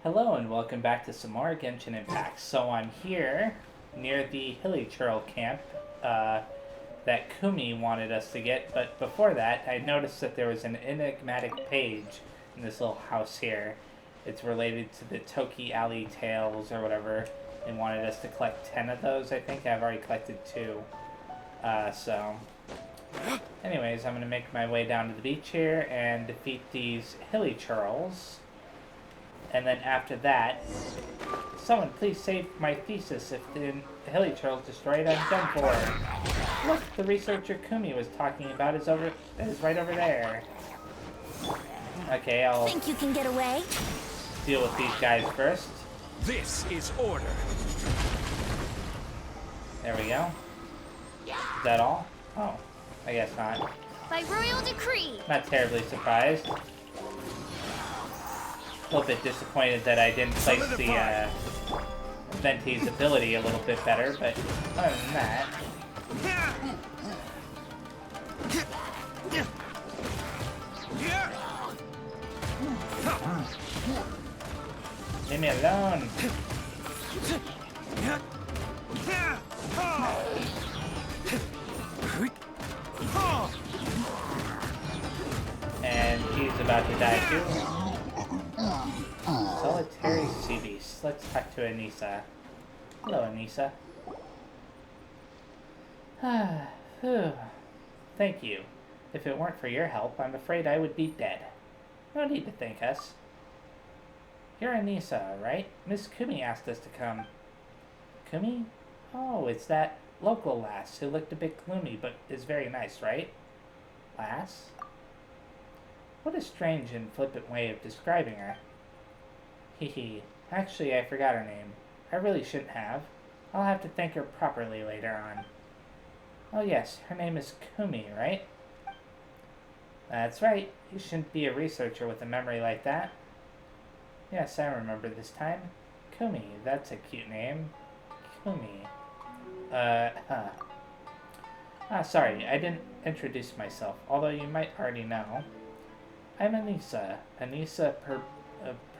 Hello and welcome back to some more Genshin Impact. So I'm here near the Hilly Churl camp that Kumi wanted us to get, but before that I noticed that there was an enigmatic page in this little house here. It's related to the Toki Alley Tales or whatever. They wanted us to collect 10 of those, I think. I've already collected 2. Anyways, I'm going to make my way down to the beach here and defeat these Hilly Churls. And then after that, someone please save my thesis. If the Hilly Churl's destroyed, I'm done for. Look, the researcher Kumi was talking about is right over there. Okay, I'll Think you can get away? deal with these guys first. This is order. There we go. Is that all? Oh, I guess not. By royal decree. Not terribly surprised. A little bit disappointed that I didn't place the Venti's ability a little bit better, but other than that. Leave me alone. And he's about to die too. Solitary sea beast. Let's talk to Anissa. Hello, Anissa. Thank you. If it weren't for your help, I'm afraid I would be dead. No need to thank us. You're Anissa, right? Miss Kumi asked us to come. Kumi? Oh, it's that local lass who looked a bit gloomy, but is very nice, right? Lass? What a strange and flippant way of describing her. Hehe. Actually, I forgot her name. I really shouldn't have. I'll have to thank her properly later on. Oh yes, her name is Kumi, right? That's right. You shouldn't be a researcher with a memory like that. Yes, I remember this time. Kumi, that's a cute name. Kumi. Sorry, I didn't introduce myself, although you might already know. I'm Anissa. Anissa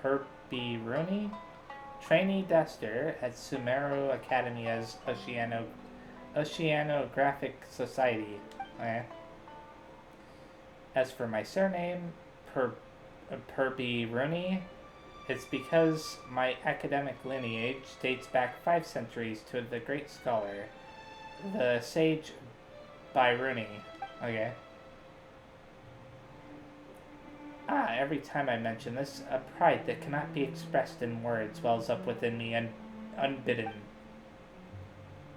Perbiruni, trainee duster at Sumeru Academia's Oceanographic Society. As for my surname, Perbiruni, it's because my academic lineage dates back 5 centuries to the great scholar, the sage Biruni. Okay. Every time I mention this, a pride that cannot be expressed in words wells up within me unbidden.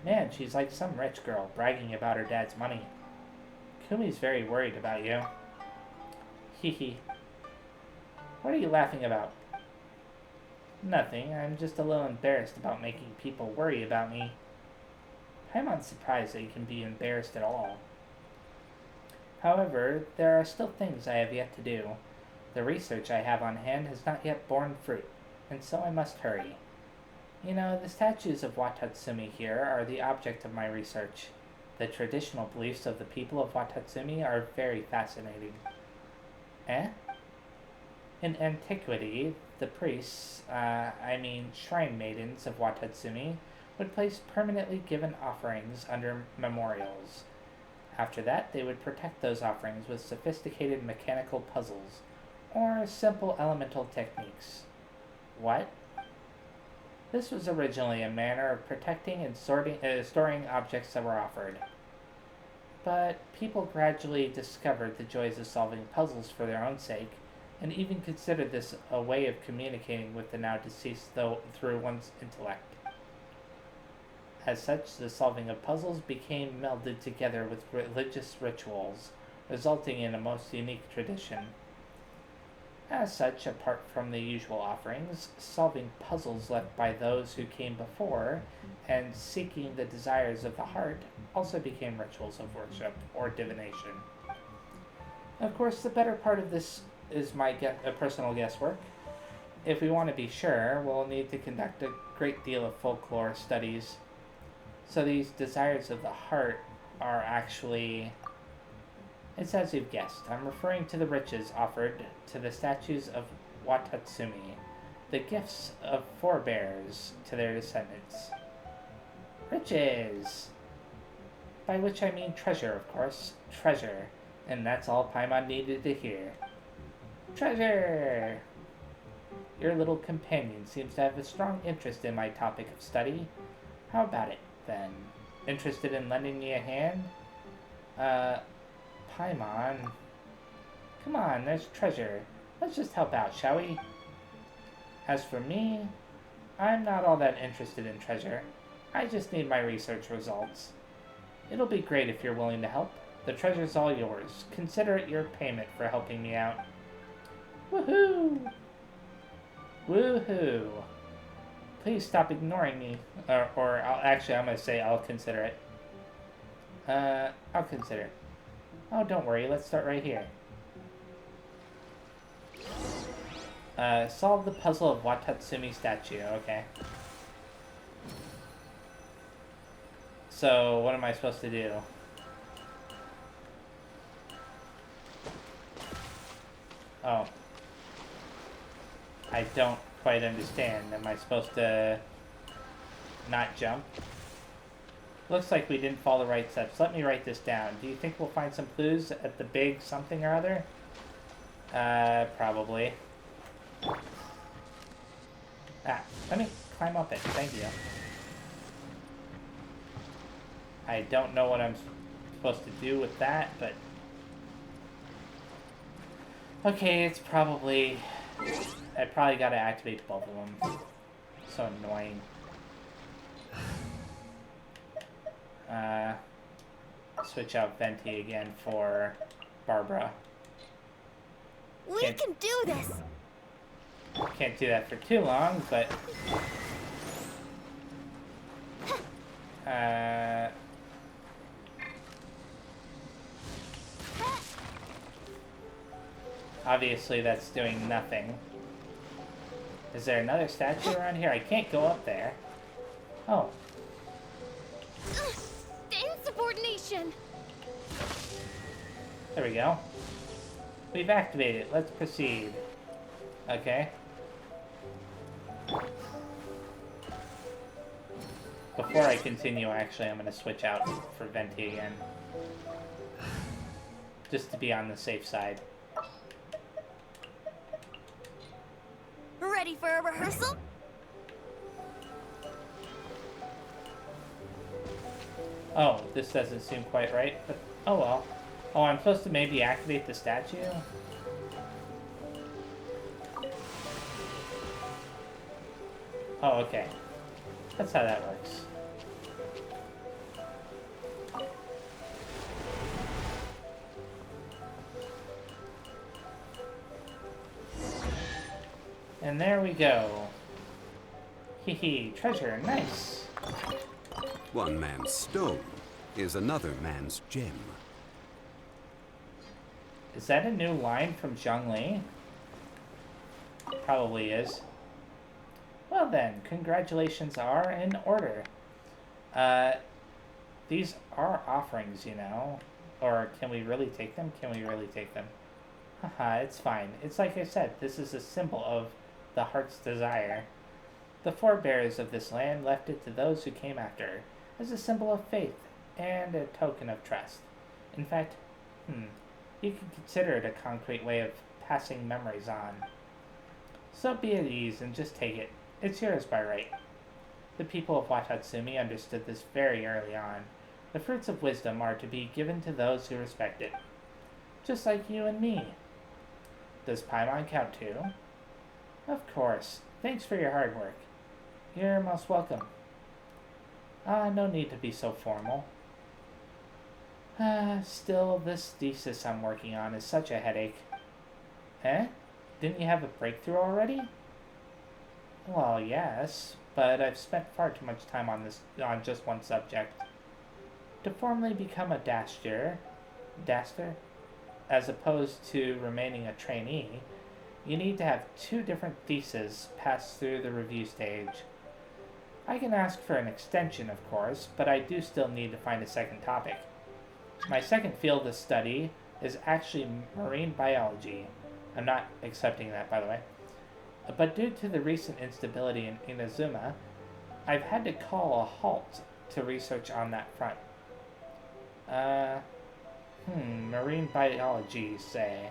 Man, she's like some rich girl bragging about her dad's money. Kumi's very worried about you. Hehe. What are you laughing about? Nothing, I'm just a little embarrassed about making people worry about me. I'm unsurprised that you can be embarrassed at all. However, there are still things I have yet to do. The research I have on hand has not yet borne fruit, and so I must hurry. You know, the statues of Watatsumi here are the object of my research. The traditional beliefs of the people of Watatsumi are very fascinating. In antiquity, the priests, shrine maidens of Watatsumi, would place permanently given offerings under memorials. After that, they would protect those offerings with sophisticated mechanical puzzles, or simple elemental techniques. What? This was originally a manner of protecting and storing objects that were offered. But people gradually discovered the joys of solving puzzles for their own sake, and even considered this a way of communicating with the now deceased through one's intellect. As such, the solving of puzzles became melded together with religious rituals, resulting in a most unique tradition. As such, apart from the usual offerings, solving puzzles left by those who came before, and seeking the desires of the heart, also became rituals of worship or divination. Of course, the better part of this is my personal guesswork. If we want to be sure, we'll need to conduct a great deal of folklore studies. So these desires of the heart are actually It's as you've guessed. I'm referring to the riches offered to the statues of Watatsumi. the gifts of forebears to their descendants. Riches! By which I mean treasure, of course. Treasure. And that's all Paimon needed to hear. Treasure! Your little companion seems to have a strong interest in my topic of study. How about it, then? Interested in lending me a hand? Paimon. Come on, there's treasure. Let's just help out, shall we? As for me, I'm not all that interested in treasure. I just need my research results. It'll be great if you're willing to help. The treasure's all yours. Consider it your payment for helping me out. Woohoo! Woohoo! Please stop ignoring me. I'm going to say I'll consider it. I'll consider it. Oh, don't worry. Let's start right here. Solve the puzzle of Watatsumi statue. Okay. So, what am I supposed to do? Oh. I don't quite understand. Am I supposed to not jump? Looks like we didn't follow the right steps. Let me write this down. Do you think we'll find some clues at the big something or other? Probably. Let me climb up it. Thank you. I don't know what I'm supposed to do with that, but... Okay, it's probably... I probably gotta activate both of them. So annoying. Switch out Venti again for Barbara. We can do this! Can't do that for too long, but... Obviously that's doing nothing. Is there another statue around here? I can't go up there. Oh. Insubordination! There we go. We've activated it. Let's proceed. Okay. Before I continue, actually, I'm going to switch out for Venti again. Just to be on the safe side. Ready for a rehearsal? Oh, this doesn't seem quite right, but oh well. Oh, I'm supposed to maybe activate the statue? Oh, okay. That's how that works. And there we go. Hee treasure, nice. One man's stone is another man's gem. Is that a new line from Zhongli? Probably is. Well then, congratulations are in order. These are offerings, you know. Or can we really take them? Can we really take them? Haha, it's fine. It's like I said, this is a symbol of the heart's desire. The forebears of this land left it to those who came after, as a symbol of faith and a token of trust. In fact, you could consider it a concrete way of passing memories on. So be at ease and just take it. It's yours by right. The people of Watatsumi understood this very early on. The fruits of wisdom are to be given to those who respect it. Just like you and me. Does Paimon count too? Of course. Thanks for your hard work. You're most welcome. No need to be so formal. Still, this thesis I'm working on is such a headache. Eh? Didn't you have a breakthrough already? Well, yes, but I've spent far too much time on just one subject. To formally become a daster, as opposed to remaining a trainee, you need to have 2 different theses pass through the review stage. I can ask for an extension, of course, but I do still need to find a second topic. My second field of study is actually marine biology. I'm not accepting that, by the way. But due to the recent instability in Inazuma, I've had to call a halt to research on that front. Marine biology, say.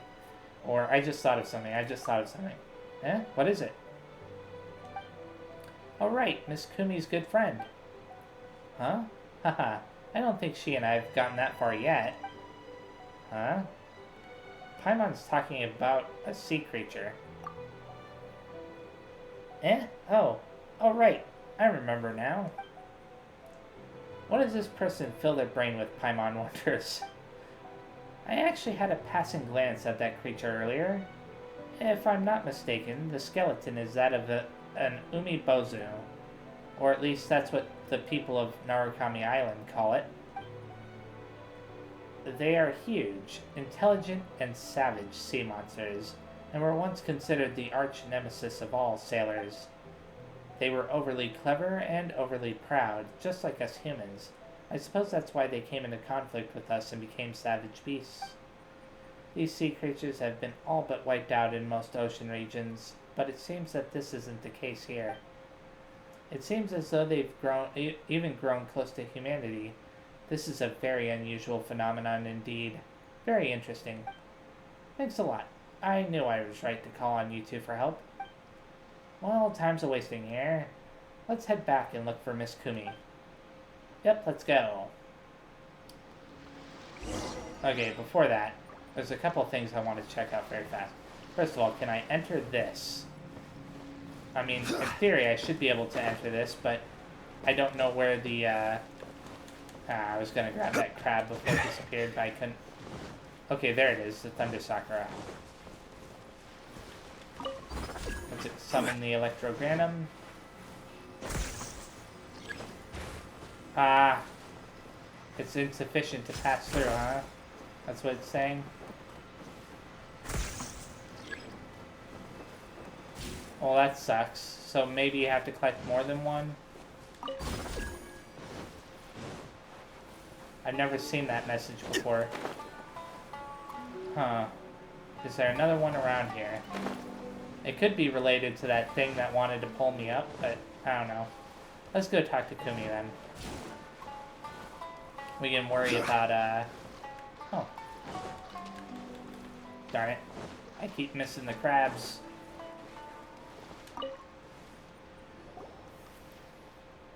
Or I just thought of something. Eh? What is it? Oh, right, Miss Kumi's good friend. Huh? Haha, I don't think she and I have gotten that far yet. Huh? Paimon's talking about a sea creature. Eh? Oh, right. I remember now. What does this person fill their brain with, Paimon wonders? I actually had a passing glance at that creature earlier. If I'm not mistaken, the skeleton is that of an umibozu. Or at least that's what the people of Narukami Island call it. They are huge, intelligent, and savage sea monsters, and were once considered the arch nemesis of all sailors. They were overly clever and overly proud, just like us humans. I suppose that's why they came into conflict with us and became savage beasts. These sea creatures have been all but wiped out in most ocean regions, but it seems that this isn't the case here. It seems as though they've even grown close to humanity. This is a very unusual phenomenon indeed. Very interesting. Thanks a lot. I knew I was right to call on you two for help. Well, time's a wasting here. Let's head back and look for Miss Kumi. Yep, let's go. Okay, before that, there's a couple of things I want to check out very fast. First of all, can I enter this? I mean, in theory, I should be able to enter this, but I don't know where the, I was gonna grab that crab before it disappeared, but I couldn't. Okay, there it is, the Thunder Sakura. Let's summon the Electrogranum. Ah, it's insufficient to pass through, huh? That's what it's saying. Well, that sucks. So maybe you have to collect more than one? I've never seen that message before. Huh. Is there another one around here? It could be related to that thing that wanted to pull me up, but I don't know. Let's go talk to Kumi then. We can worry about, oh. Darn it. I keep missing the crabs.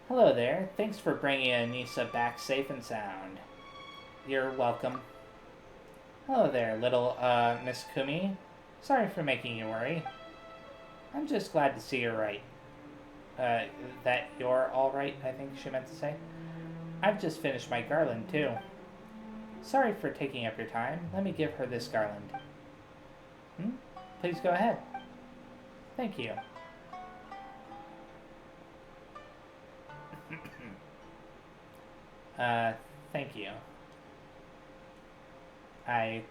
Hello there. Thanks for bringing Anissa back safe and sound. You're welcome. Hello there, little, Miss Kumi. Sorry for making you worry. I'm just glad to see you're right. That you're alright, I think she meant to say. I've just finished my garland, too. Sorry for taking up your time. Let me give her this garland. Please go ahead. Thank you. Thank you. I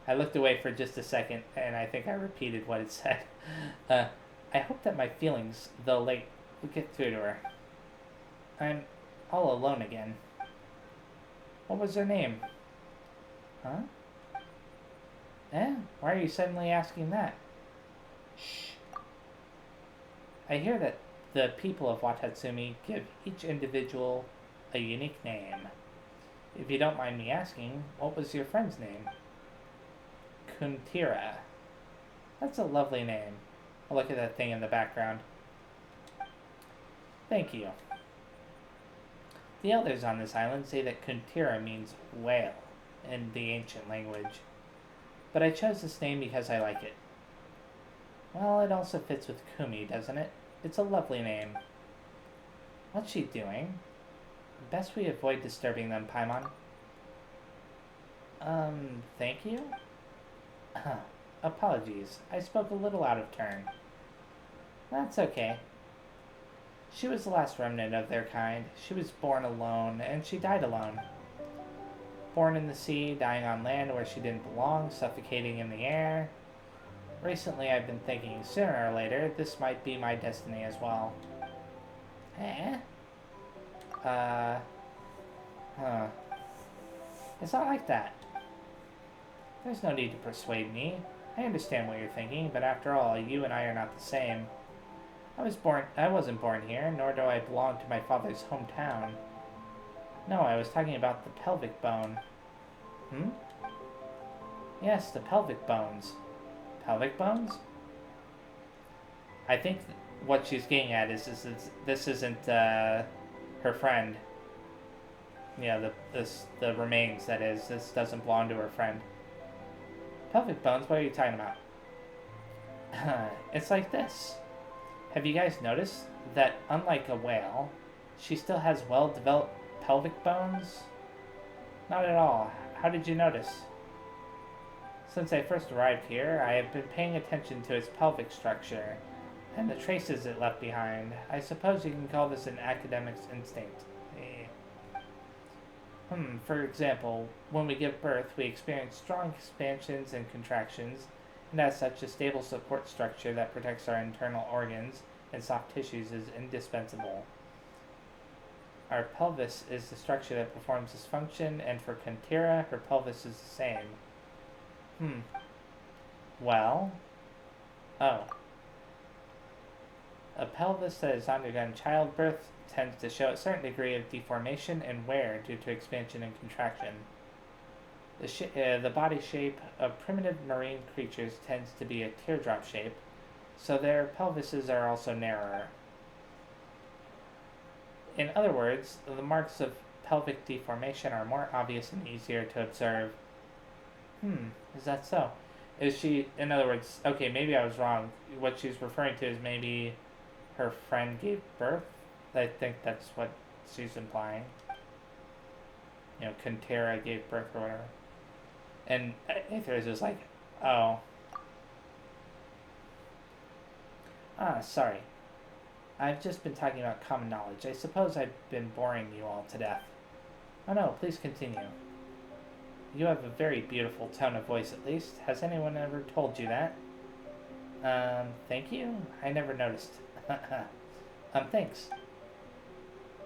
looked away for just a second, and I think I repeated what it said. I hope that my feelings, though late, will get through to her. I'm all alone again. What was her name? Huh? Eh? Why are you suddenly asking that? Shh. I hear that the people of Watatsumi give each individual a unique name. If you don't mind me asking, what was your friend's name? Kuntira. That's a lovely name. I'll look at that thing in the background. Thank you. The elders on this island say that Kuntira means whale in the ancient language, but I chose this name because I like it. Well, it also fits with Kumi, doesn't it? It's a lovely name. What's she doing? Best we avoid disturbing them, Paimon. Thank you? Apologies. I spoke a little out of turn. That's okay. She was the last remnant of their kind. She was born alone, and she died alone. Born in the sea, dying on land where she didn't belong, suffocating in the air. Recently, I've been thinking sooner or later this might be my destiny as well. Eh? It's not like that. There's no need to persuade me. I understand what you're thinking, but after all, you and I are not the same. I wasn't born here, nor do I belong to my father's hometown. No, I was talking about the pelvic bone. Hmm? Yes, the pelvic bones. Pelvic bones? I think what she's getting at is this isn't her friend. You know, the remains, that is. This doesn't belong to her friend. Pelvic bones? What are you talking about? It's like this. Have you guys noticed that unlike a whale, she still has well-developed pelvic bones? Not at all. How did you notice? Since I first arrived here, I have been paying attention to its pelvic structure and the traces it left behind. I suppose you can call this an academic's instinct. For example, when we give birth, we experience strong expansions and contractions, and as such, a stable support structure that protects our internal organs and soft tissues is indispensable. Our pelvis is the structure that performs this function, and for Kantira, her pelvis is the same. Well? Oh. A pelvis that has undergone childbirth tends to show a certain degree of deformation and wear due to expansion and contraction. The body shape of primitive marine creatures tends to be a teardrop shape, so their pelvises are also narrower. In other words, the marks of pelvic deformation are more obvious and easier to observe. Is that so? In other words, okay, maybe I was wrong. What she's referring to is maybe her friend gave birth. I think that's what she's implying. You know, Kantera gave birth or whatever. And Aether's is like, oh. Sorry. I've just been talking about common knowledge. I suppose I've been boring you all to death. Oh no, please continue. You have a very beautiful tone of voice, at least. Has anyone ever told you that? Thank you? I never noticed. Thanks.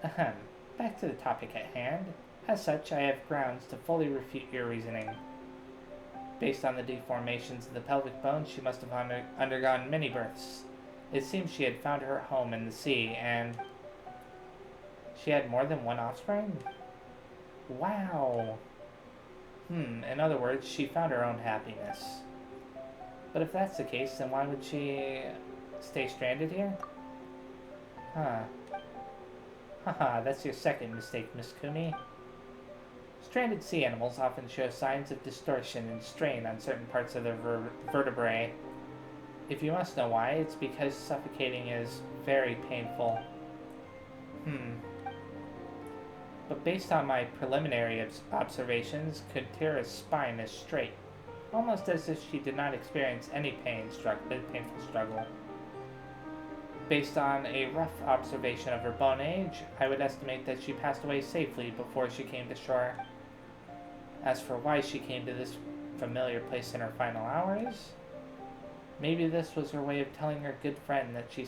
Back to the topic at hand. As such, I have grounds to fully refute your reasoning. Based on the deformations of the pelvic bones, she must have undergone many births. It seems she had found her home in the sea, and she had more than one offspring? Wow. In other words, she found her own happiness. But if that's the case, then why would she stay stranded here? Haha, that's your second mistake, Miss Kumi. Stranded sea animals often show signs of distortion and strain on certain parts of their vertebrae. If you must know why, it's because suffocating is very painful. But based on my preliminary observations, Kantira's spine is straight, almost as if she did not experience any painful struggle. Based on a rough observation of her bone age, I would estimate that she passed away safely before she came to shore. As for why she came to this familiar place in her final hours, maybe this was her way of telling her good friend that she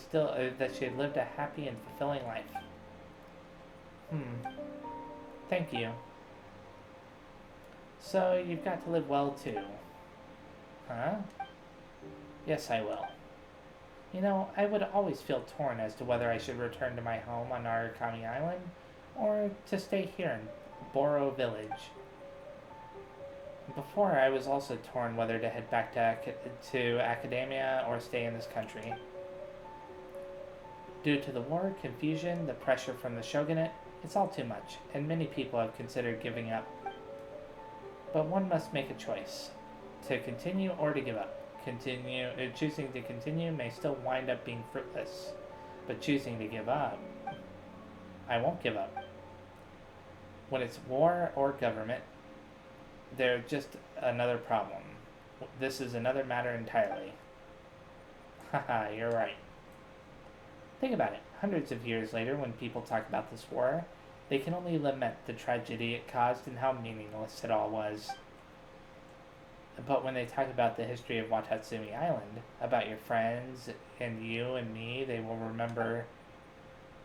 had lived a happy and fulfilling life. Thank you. So you've got to live well too. Huh? Yes, I will. You know, I would always feel torn as to whether I should return to my home on Narukami Island or to stay here in Gorou village. Before, I was also torn whether to head back to academia or stay in this country. Due to the war, confusion, the pressure from the shogunate, it's all too much, and many people have considered giving up. But one must make a choice, to continue or to give up. Choosing to continue may still wind up being fruitless, but choosing to give up, I won't give up. When it's war or government, they're just another problem. This is another matter entirely. Haha, you're right. Think about it. Hundreds of years later, when people talk about this war, they can only lament the tragedy it caused and how meaningless it all was. But when they talk about the history of Watatsumi Island, about your friends and you and me, they will remember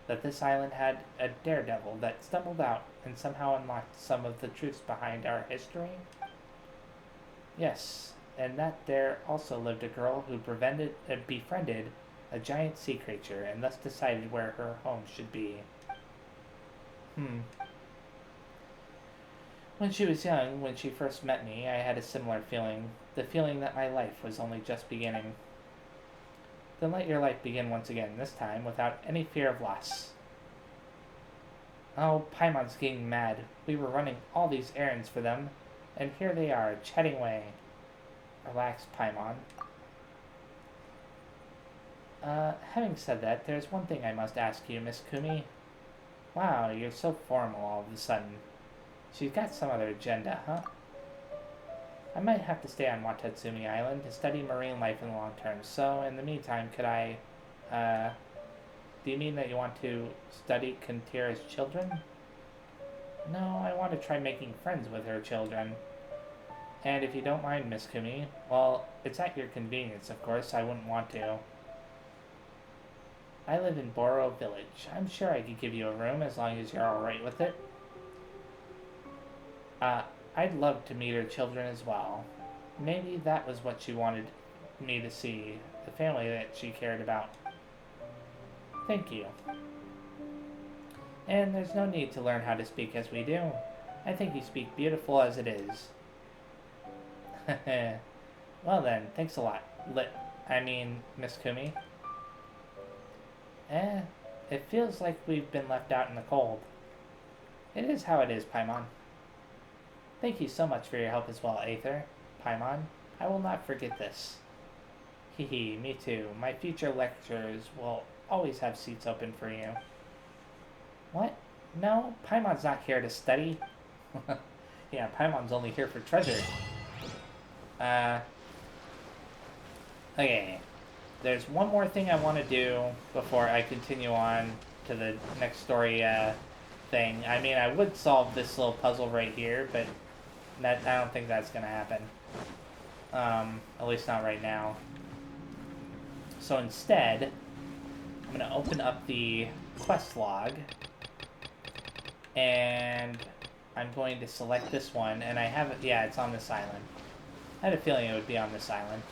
that this island had a daredevil that stumbled out and somehow unlocked some of the truths behind our history. Yes, and that there also lived a girl who befriended a giant sea creature, and thus decided where her home should be. When she was young, when she first met me, I had a similar feeling. The feeling that my life was only just beginning. Then let your life begin once again, this time without any fear of loss. Oh, Paimon's getting mad. We were running all these errands for them, and here they are, chatting away. Relax, Paimon. Having said that, there's one thing I must ask you, Miss Kumi. Wow, you're so formal all of a sudden. She's got some other agenda, huh? I might have to stay on Watatsumi Island to study marine life in the long term, so in the meantime, could I, do you mean that you want to study Kintira's children? No, I want to try making friends with her children. And if you don't mind, Miss Kumi, well, it's at your convenience, of course, I wouldn't want to. I live in Gorou village. I'm sure I could give you a room as long as you're alright with it. I'd love to meet her children as well. Maybe that was what she wanted me to see, the family that she cared about. Thank you. And there's no need to learn how to speak as we do. I think you speak beautiful as it is. Well then, thanks a lot. Miss Kumi. It feels like we've been left out in the cold. It is how it is, Paimon. Thank you so much for your help as well, Aether. Paimon, I will not forget this. Hehe, me too. My future lecturers will always have seats open for you. What? No, Paimon's not here to study. Yeah, Paimon's only here for treasure. Okay. There's one more thing I want to do before I continue on to the next story, thing. I mean, I would solve this little puzzle right here, but I don't think that's going to happen. At least not right now. So instead, I'm going to open up the quest log, and I'm going to select this one, and I have it, yeah, it's on this island. I had a feeling it would be on this island.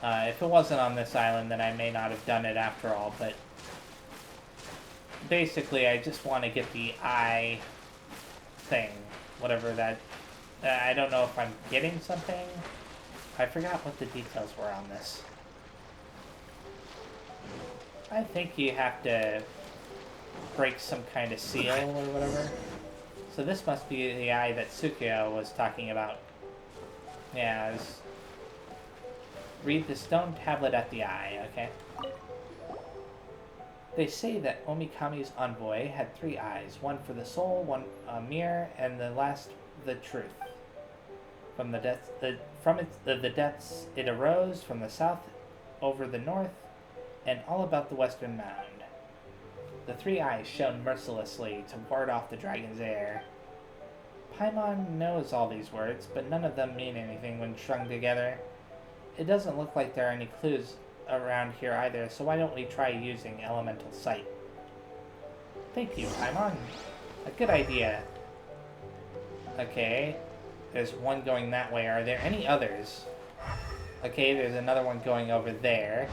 If it wasn't on this island, then I may not have done it after all, but basically I just want to get the eye thing, whatever that, I don't know if I'm getting something. I forgot what the details were on this. I think you have to break some kind of seal or whatever. So this must be the eye that Tsukio was talking about. Yeah, read the stone tablet at the eye, okay? They say that Omikami's envoy had 3 eyes, one for the soul, one a mirror, and the last the truth. From the depths it arose, from the south over the north, and all about the western mound. The 3 eyes shone mercilessly to ward off the dragon's air. Paimon knows all these words, but none of them mean anything when strung together. It doesn't look like there are any clues around here either, so why don't we try using elemental sight? Thank you, Paimon. A good idea. Okay, there's one going that way. Are there any others? Okay, there's another one going over there.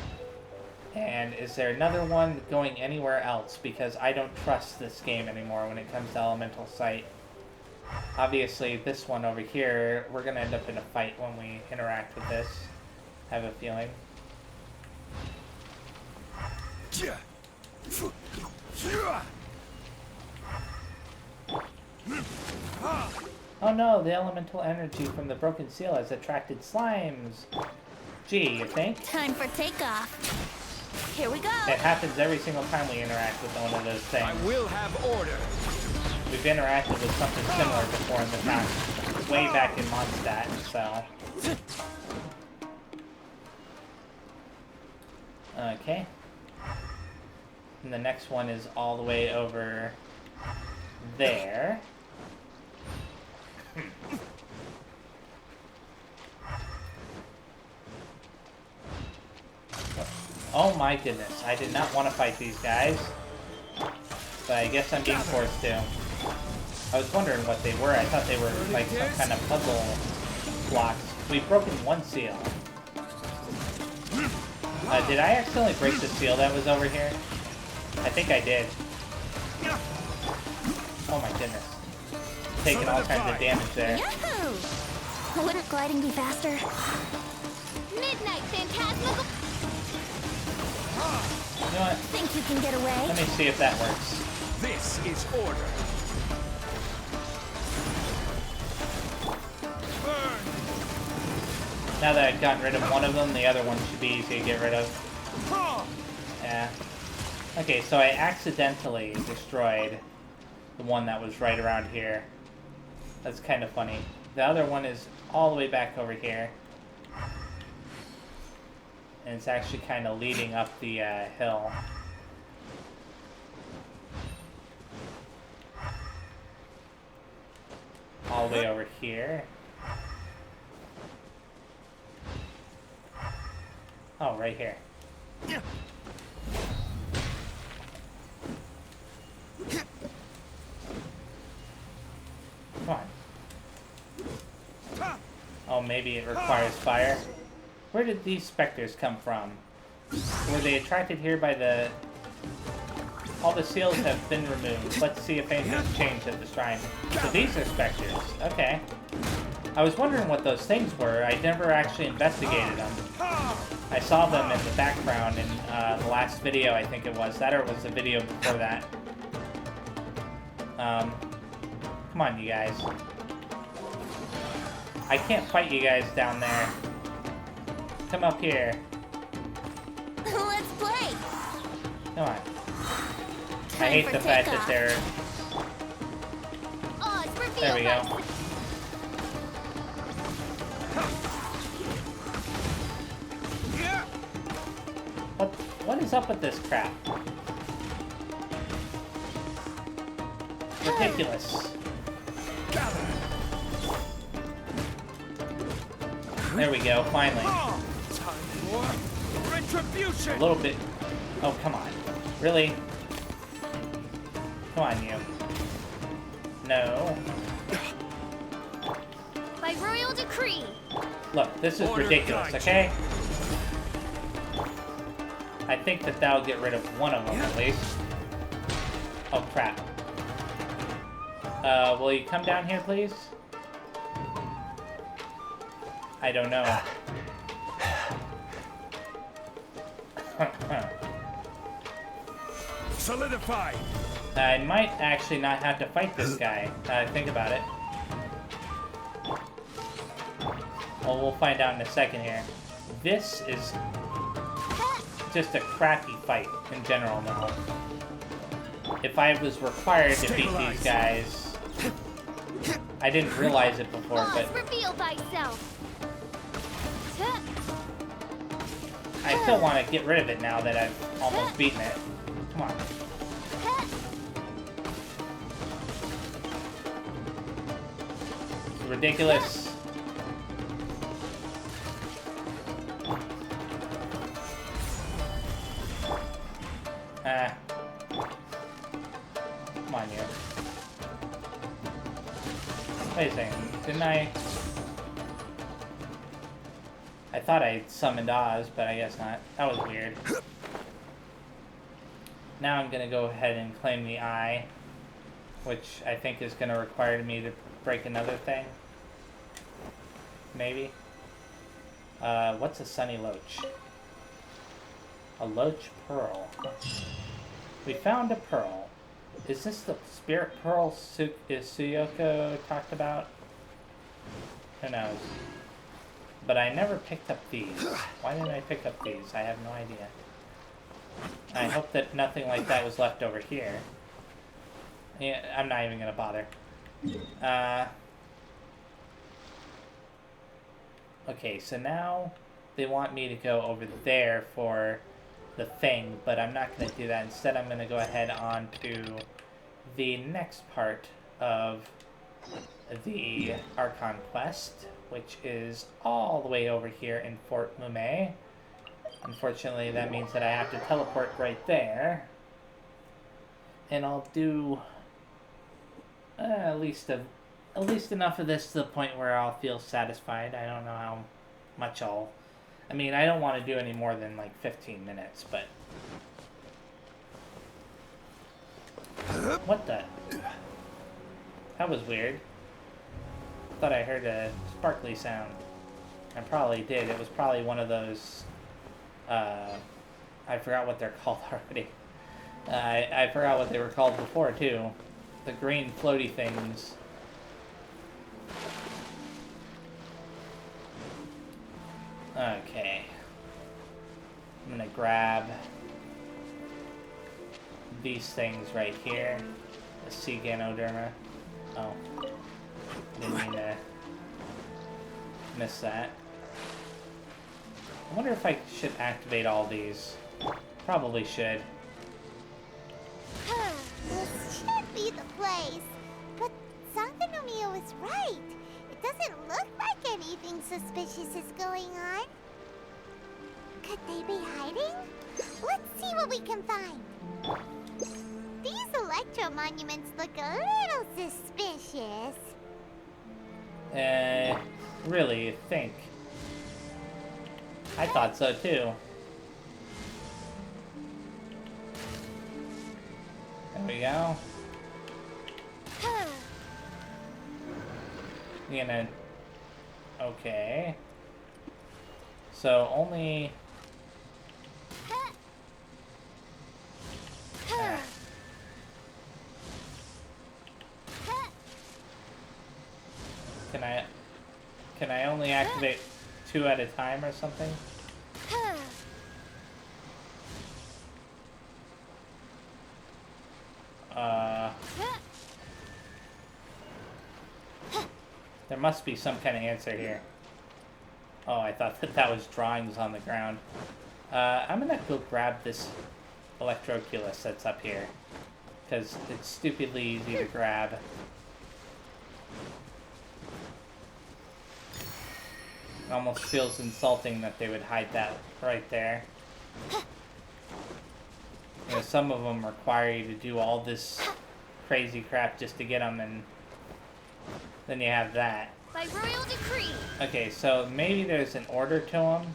And is there another one going anywhere else? Because I don't trust this game anymore when it comes to elemental sight. Obviously, this one over here, we're going to end up in a fight when we interact with this. I have a feeling. Oh no, the elemental energy from the broken seal has attracted slimes. Gee, you think? Time for takeoff. Here we go. It happens every single time we interact with one of those things. I will have order. We've interacted with something similar before in the past, way back in Mondstadt, so. Okay. And the next one is all the way over there. Oh my goodness, I did not want to fight these guys. But I guess I'm being forced to. I was wondering what they were. I thought they were like some kind of puzzle blocks. We've broken one seal. Did I accidentally break the seal that was over here? I think I did. Oh my goodness. Taking all kinds of damage there. Yahoo! Wouldn't gliding be faster? Midnight Phantasmical. You know what? Think you can get away? Let me see if that works. This is order. Now that I've gotten rid of one of them, the other one should be easy to get rid of. Yeah. Okay, so I accidentally destroyed the one that was right around here. That's kind of funny. The other one is all the way back over here. And it's actually kind of leading up the hill. All the way over here. Oh, right here. Come on. Oh, maybe it requires fire. Where did these specters come from? Were they attracted here by the... All the seals have been removed. Let's see if anything's changed at the shrine. So these are specters. Okay. I was wondering what those things were. I never actually investigated them. I saw them in the background in the last video, I think it was. That or it was the video before that. Come on, you guys. I can't fight you guys down there. Come up here. Let's play. Come on. I hate the fact that they're... There we go. What is up with this crap? Ridiculous. There we go, finally. Time for retribution. A little bit... Oh, come on. Really? Come on, you. No. By royal decree. Look, this is Order ridiculous, guide okay? I think that that'll get rid of one of them, at least. Oh, crap. Will you come down here, please? I don't know. Solidify. I might actually not have to fight this guy. Think about it. Well, we'll find out in a second here. This is just a crappy fight in general now. If I was required to beat these guys... I didn't realize it before, but... Reveal thyself. I still want to get rid of it now that I've almost beaten it. Come on. It's ridiculous. Come on, you. Wait a second. Didn't I thought I summoned Oz, but I guess not. That was weird. Now I'm gonna go ahead and claim the eye, which I think is gonna require me to break another thing. Maybe. What's a sunny loach? A loach pearl. We found a pearl. Is this the spirit pearl is Suyoko talked about? Who knows? But I never picked up these. Why didn't I pick up these? I have no idea. I hope that nothing like that was left over here. Yeah, I'm not even gonna bother. Okay, so now they want me to go over there for the thing, but I'm not going to do that. Instead, I'm going to go ahead on to the next part of the Archon quest, which is all the way over here in Fort Mume. Unfortunately, that means that I have to teleport right there. And I'll do At least enough of this to the point where I'll feel satisfied. I don't know how much I'll... I mean, I don't want to do any more than like 15 minutes, but... What the... That was weird. I thought I heard a sparkly sound. I probably did. It was probably one of those... I forgot what they're called already. I forgot what they were called before, too. The green floaty things. Okay. I'm gonna grab these things right here. The sea Ganoderma. Oh. Didn't mean to miss that. I wonder if I should activate all these. Probably should. This should be the place. But Sankanomiya was right. It doesn't look like anything suspicious is going on. Could they be hiding? Let's see what we can find. These electro monuments look a little suspicious. Really, you think? I thought so too. There we go. You gonna... Okay. So only... Ah. Can I only activate 2 at a time or something? There must be some kind of answer here. Oh, I thought that was drawings on the ground. I'm gonna go grab this Electroculus that's up here, because it's stupidly easy to grab. It almost feels insulting that they would hide that right there. You know, some of them require you to do all this crazy crap just to get them, and then you have that. By royal decree. Okay, so maybe there's an order to them.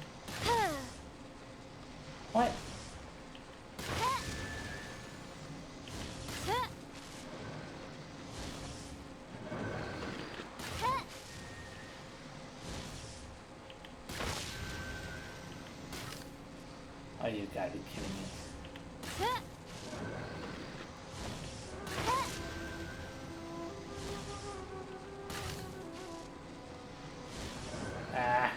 What? Oh, you gotta be kidding me. Ah.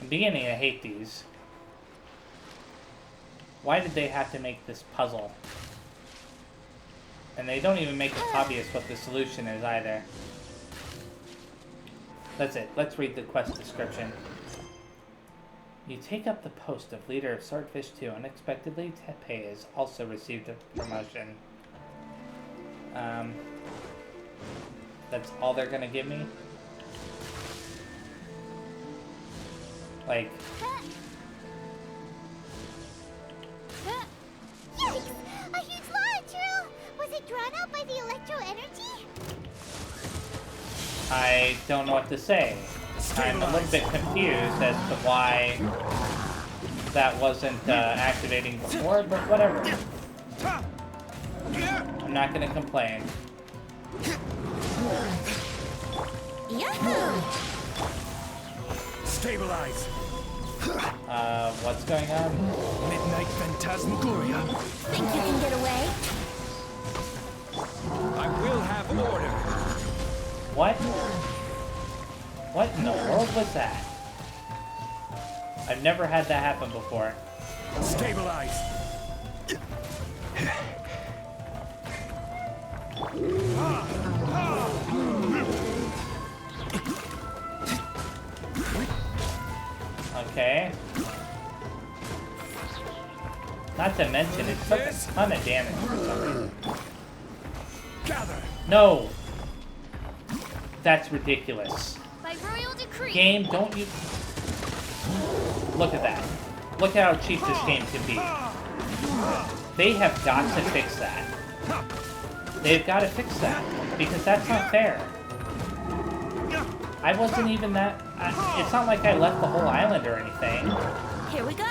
I'm beginning to hate these. Why did they have to make this puzzle? And they don't even make it obvious what the solution is either. That's it. Let's read the quest description. You take up the post of leader of Swordfish 2. Unexpectedly, Teppei has also received a promotion. That's all they're gonna give me? Like... Yikes! A huge launcher! Was it drawn out by the electro energy? I don't know what to say. I'm a little bit confused as to why that wasn't activating before, but whatever. I'm not gonna complain. Yahoo! Stabilize. What's going on? Midnight Phantasmagoria. Think you can get away? I will have order. What? What in the world was that? I've never had that happen before. Stabilize. Okay. Not to mention, it took a ton of damage for some reason. Gather. No! That's ridiculous. By royal decree. Game, don't you... Look at that. Look at how cheap this game can be. They have got to fix that. They've got to fix that. Because that's not fair. I wasn't even that... it's not like I left the whole island or anything. Here we go.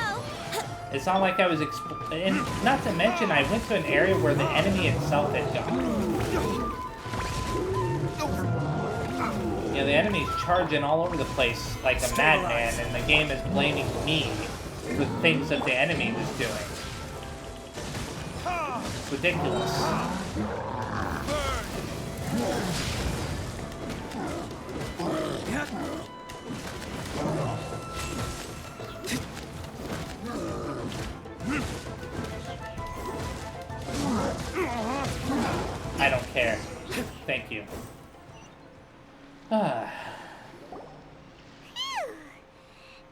It's not like I was and not to mention, I went to an area where the enemy itself had gone. You know, the enemy's charging all over the place like a madman, and the game is blaming me for things that the enemy was doing. It's ridiculous. I don't care. Thank you. Phew.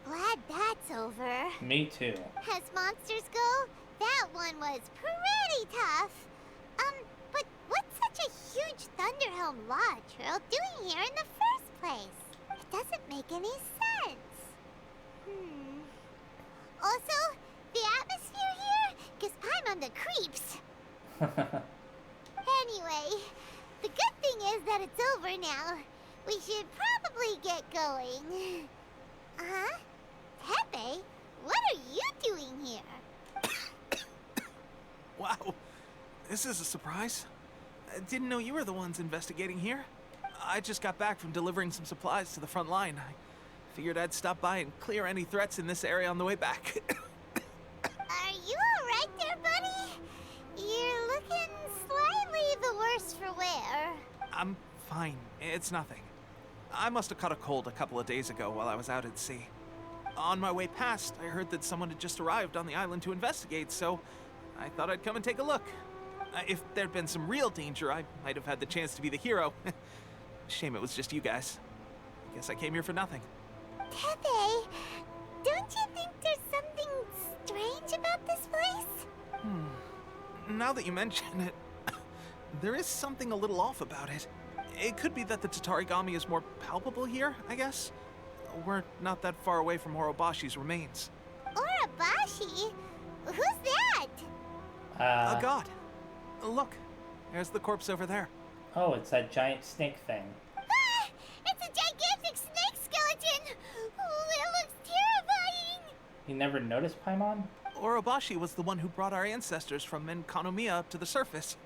Glad that's over. Me too. As monsters go, that one was pretty tough. But what's such a huge Thunderhelm Lodge Trail doing here in the first place? It doesn't make any sense. Also, the atmosphere here gives Paimon the creeps. Anyway, the good thing is that it's over now. We should probably get going. Huh? Pepe, what are you doing here? Wow, this is a surprise. I didn't know you were the ones investigating here. I just got back from delivering some supplies to the front line. I figured I'd stop by and clear any threats in this area on the way back. Are you alright there, buddy? You're looking slightly the worse for wear. I'm fine. It's nothing. I must have caught a cold a couple of days ago while I was out at sea. On my way past, I heard that someone had just arrived on the island to investigate, so I thought I'd come and take a look. If there'd been some real danger, I might have had the chance to be the hero. Shame it was just you guys. Guess I came here for nothing. Pepe, don't you think there's something strange about this place? Now that you mention it, there is something a little off about it. It could be that the Tatarigami is more palpable here, I guess. We're not that far away from Orobashi's remains. Orobashi? Who's that? A god. Look, there's the corpse over there. Oh, it's that giant snake thing. Ah! It's a gigantic snake skeleton! Oh, it looks terrifying! You never noticed Paimon? Orobashi was the one who brought our ancestors from Kanomiya up to the surface.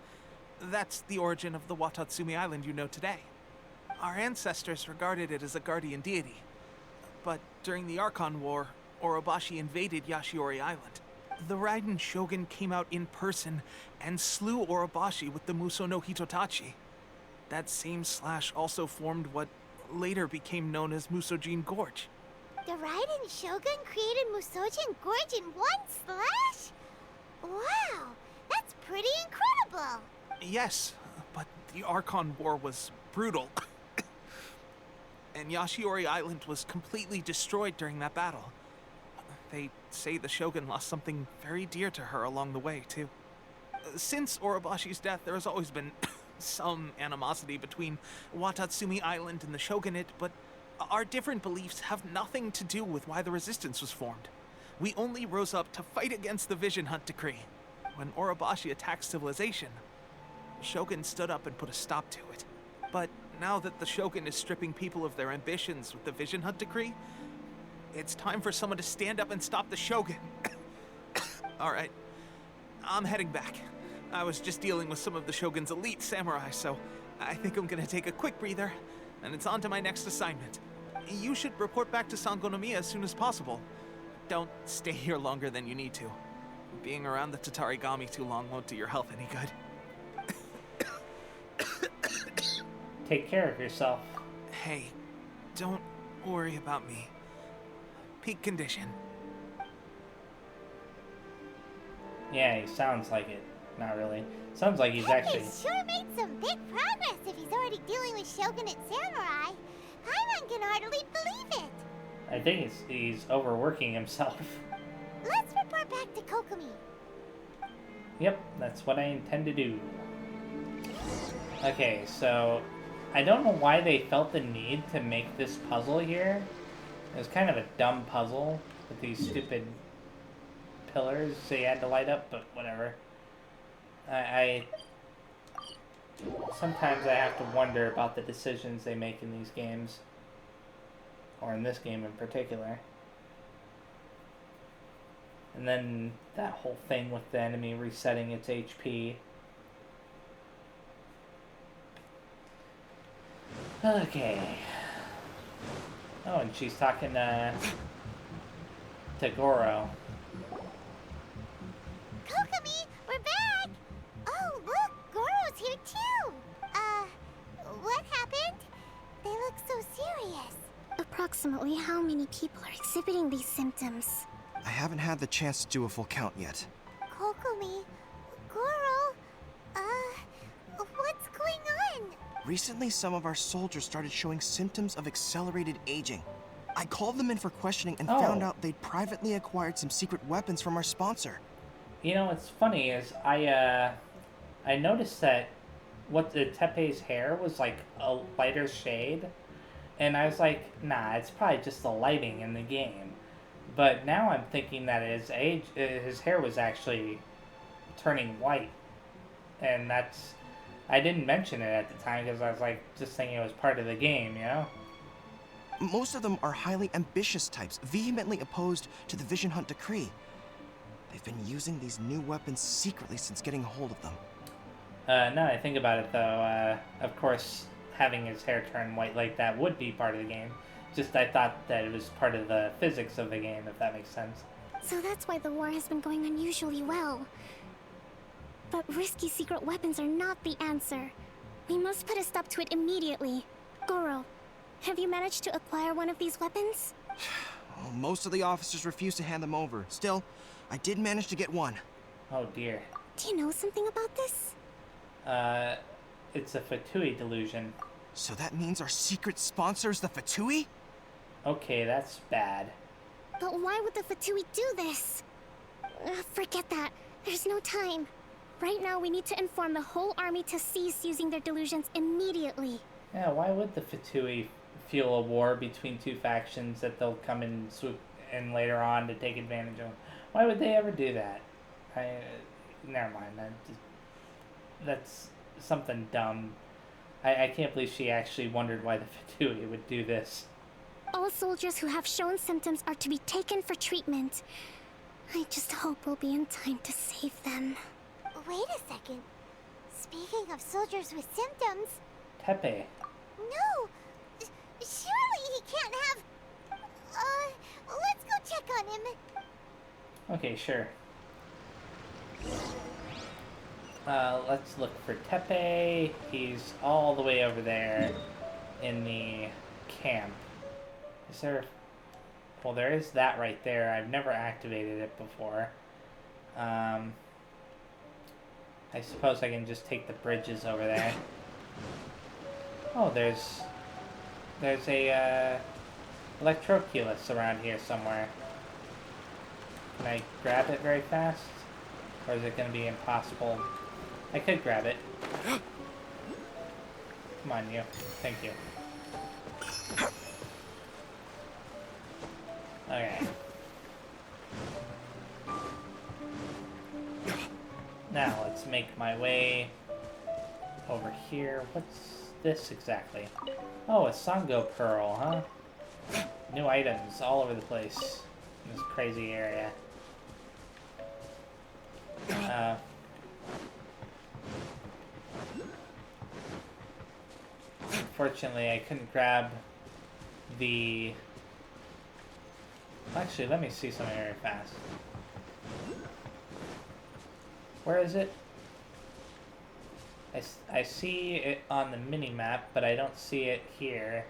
That's the origin of the Watatsumi Island you know today. Our ancestors regarded it as a guardian deity. But during the Archon War, Orobashi invaded Yashiori Island. The Raiden Shogun came out in person and slew Orobashi with the Muso no Hitotachi. That same slash also formed what later became known as Musojin Gorge. The Raiden Shogun created Musojin Gorge in one slash? Wow, that's pretty incredible! Yes, but the Archon War was brutal. And Yashiori Island was completely destroyed during that battle. They say the Shogun lost something very dear to her along the way, too. Since Orobashi's death, there has always been some animosity between Watatsumi Island and the Shogunate, but our different beliefs have nothing to do with why the resistance was formed. We only rose up to fight against the Vision Hunt Decree. When Orobashi attacked civilization, the Shogun stood up and put a stop to it. But now that the Shogun is stripping people of their ambitions with the Vision Hunt Decree, it's time for someone to stand up and stop the Shogun. Alright, I'm heading back. I was just dealing with some of the Shogun's elite samurai, so I think I'm gonna take a quick breather, and it's on to my next assignment. You should report back to Sangonomiya as soon as possible. Don't stay here longer than you need to. Being around the Tatarigami too long won't do your health any good. Take care of yourself. Hey, don't worry about me. Peak condition. Yeah, he sounds like it. Not really. Sounds like he's actually... He's sure made some big progress if he's already dealing with Shogunate samurai. Paimon can hardly believe it. I think he's overworking himself. Let's report back to Kokomi. Yep, that's what I intend to do. Okay, so... I don't know why they felt the need to make this puzzle here. It was kind of a dumb puzzle with these stupid pillars they had to light up, but whatever. Sometimes I have to wonder about the decisions they make in these games. Or in this game in particular. And then that whole thing with the enemy resetting its HP. Okay. Oh, and she's talking to Gorou. Kokomi, we're back! Oh, look, Gorou's here too! What happened? They look so serious. Approximately how many people are exhibiting these symptoms? I haven't had the chance to do a full count yet. Kokomi, Gorou, what's going on? Recently, some of our soldiers started showing symptoms of accelerated aging. I called them in for questioning and found out they'd privately acquired some secret weapons from our sponsor. You know, what's funny is I noticed that Tepe's hair was like a lighter shade, and I was like, nah, it's probably just the lighting in the game. But now I'm thinking that his hair was actually turning white, and I didn't mention it at the time because I was like just thinking it was part of the game, you know? Most of them are highly ambitious types, vehemently opposed to the Vision Hunt decree. They've been using these new weapons secretly since getting a hold of them. Now that I think about it, though, of course, having his hair turn white like that would be part of the game. Just I thought that it was part of the physics of the game, if that makes sense. So that's why the war has been going unusually well. But risky secret weapons are not the answer. We must put a stop to it immediately. Gorou, have you managed to acquire one of these weapons? Well, most of the officers refuse to hand them over. Still, I did manage to get one. Oh dear. Do you know something about this? It's a Fatui delusion. So that means our secret sponsor is the Fatui? Okay, that's bad. But why would the Fatui do this? Forget that. There's no time. Right now, we need to inform the whole army to cease using their delusions immediately. Yeah, why would the Fatui feel a war between two factions that they'll come and swoop in later on to take advantage of? Why would they ever do that? Never mind. That's something dumb. I can't believe she actually wondered why the Fatui would do this. All soldiers who have shown symptoms are to be taken for treatment. I just hope we'll be in time to save them. Wait a second. Speaking of soldiers with symptoms... Tepe. No! Surely he can't have... let's go check on him. Okay, sure. Let's look for Tepe. He's all the way over there in the camp. Is there... Well, there is that right there. I've never activated it before. I suppose I can just take the bridges over there. Oh, there's a Electroculus around here somewhere. Can I grab it very fast? Or is it going to be impossible? I could grab it. Come on, you. Thank you. Okay. Now, let's make my way over here. What's this exactly? Oh, a Sango Pearl, huh? New items all over the place in this crazy area. Unfortunately, I couldn't grab the... Actually, let me see something very fast. Where is it? I see it on the mini-map, but I don't see it here.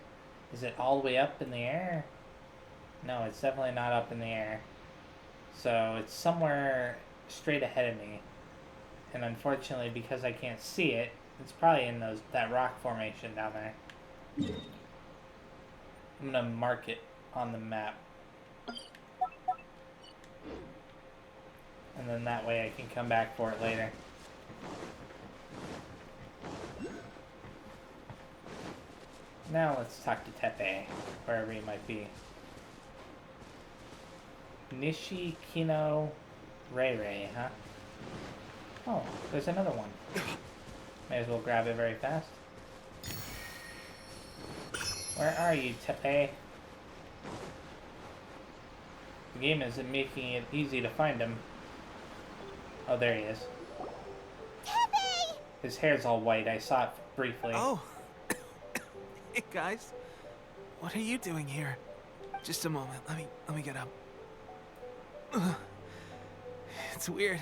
Is it all the way up in the air? No, it's definitely not up in the air. So it's somewhere straight ahead of me. And unfortunately, because I can't see it, it's probably in that rock formation down there. I'm gonna mark it on the map. And then that way I can come back for it later. Now let's talk to Tepe, wherever he might be. Nishikino Rei, huh? Oh, there's another one. May as well grab it very fast. Where are you, Tepe? The game isn't making it easy to find him. Oh, there he is. Tepe! His hair's all white. I saw it briefly. Oh. Hey, guys. What are you doing here? Just a moment. Let me get up. Ugh. It's weird.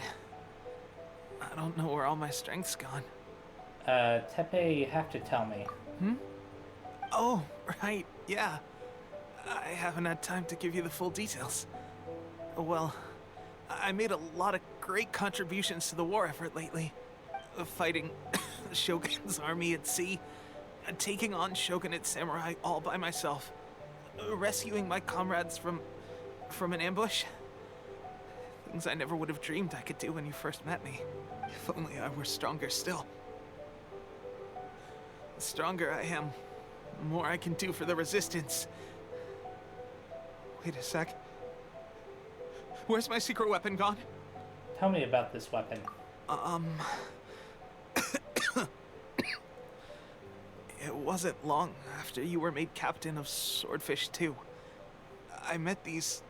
I don't know where all my strength's gone. Tepe, you have to tell me. Oh, right. Yeah. I haven't had time to give you the full details. Well, I made a lot of great contributions to the war effort lately. Fighting the Shogun's army at sea, taking on Shogunate samurai all by myself, rescuing my comrades from an ambush. Things I never would have dreamed I could do when you first met me. If only I were stronger still. The stronger I am, the more I can do for the Resistance. Wait a sec. Where's my secret weapon gone? Tell me about this weapon. It wasn't long after you were made captain of Swordfish 2. I met these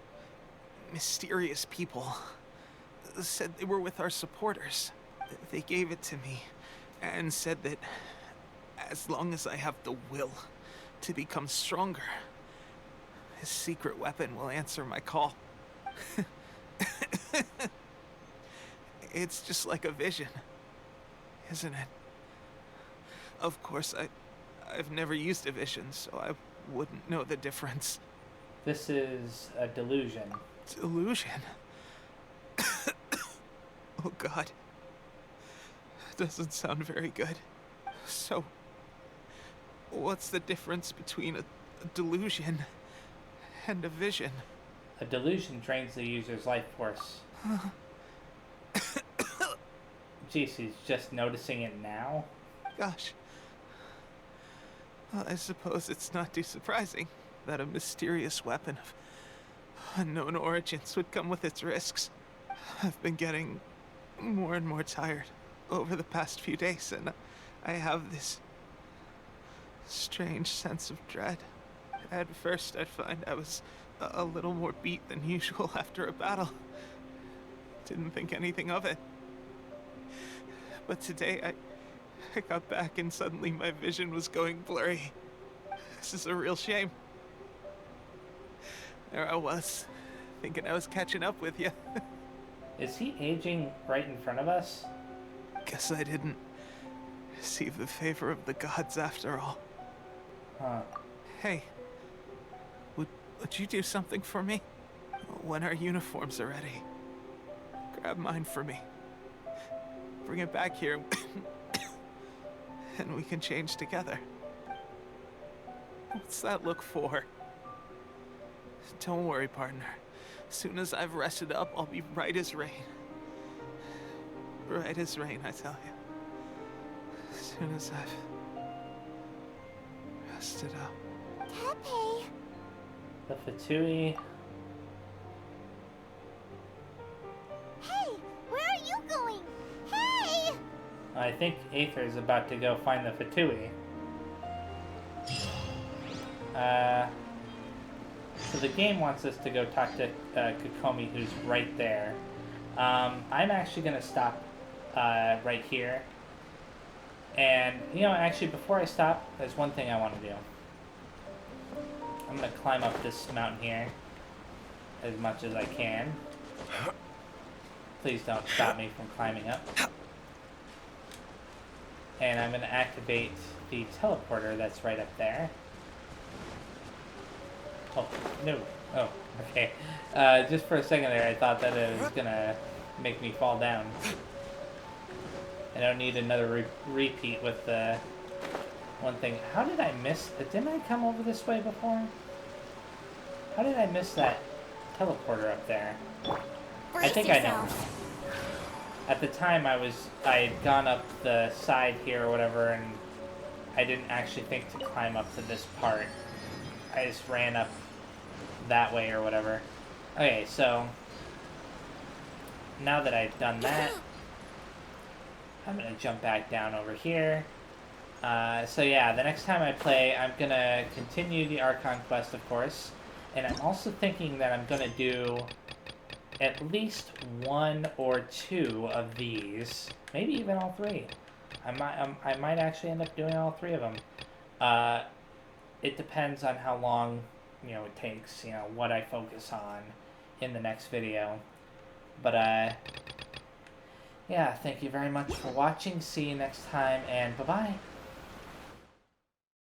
mysterious people. Said they were with our supporters. They gave it to me and said that as long as I have the will to become stronger, his secret weapon will answer my call. It's just like a vision, isn't it? Of course, I've never used a vision, so I wouldn't know the difference. This is a delusion. Delusion? Oh God. Doesn't sound very good. So, what's the difference between a delusion and a vision? A delusion drains the user's life force. Jeez, he's just noticing it now? Gosh. Well, I suppose it's not too surprising that a mysterious weapon of unknown origins would come with its risks. I've been getting more and more tired over the past few days, and I have this strange sense of dread. At first, I'd find I was a little more beat than usual after a battle. Didn't think anything of it. But today, I got back and suddenly my vision was going blurry. This is a real shame. There I was, thinking I was catching up with you. Is he aging right in front of us? Guess I didn't receive the favor of the gods after all. Huh. Hey, would you do something for me? When our uniforms are ready, grab mine for me. Bring it back here, and we can change together. What's that look for? Don't worry, partner. As soon as I've rested up, I'll be right as rain. Right as rain, I tell you. As soon as I've rested up. Tepe! The Fatui. Hey, where are you going? Hey! I think Aether is about to go find the Fatui. So the game wants us to go talk to Kokomi, who's right there. I'm actually going to stop right here. And, you know, actually, before I stop, there's one thing I want to do. I'm going to climb up this mountain here as much as I can. Please don't stop me from climbing up. And I'm going to activate the teleporter that's right up there. Oh, no. Oh, okay. Just for a second there, I thought that it was going to make me fall down. I don't need another repeat with the one thing. How did I miss... Didn't I come over this way before? How did I miss that teleporter up there? I think I know. At the time, I had gone up the side here or whatever, and I didn't actually think to climb up to this part. I just ran up that way or whatever. Okay, so now that I've done that, I'm gonna jump back down over here. So yeah, the next time I play, I'm gonna continue the Archon quest, of course, and I'm also thinking that I'm gonna do at least 1 or 2 of these, maybe even all 3. I might actually end up doing all 3 of them. It depends on how long, you know, it takes, you know, what I focus on in the next video. But, yeah, thank you very much for watching. See you next time, and bye-bye.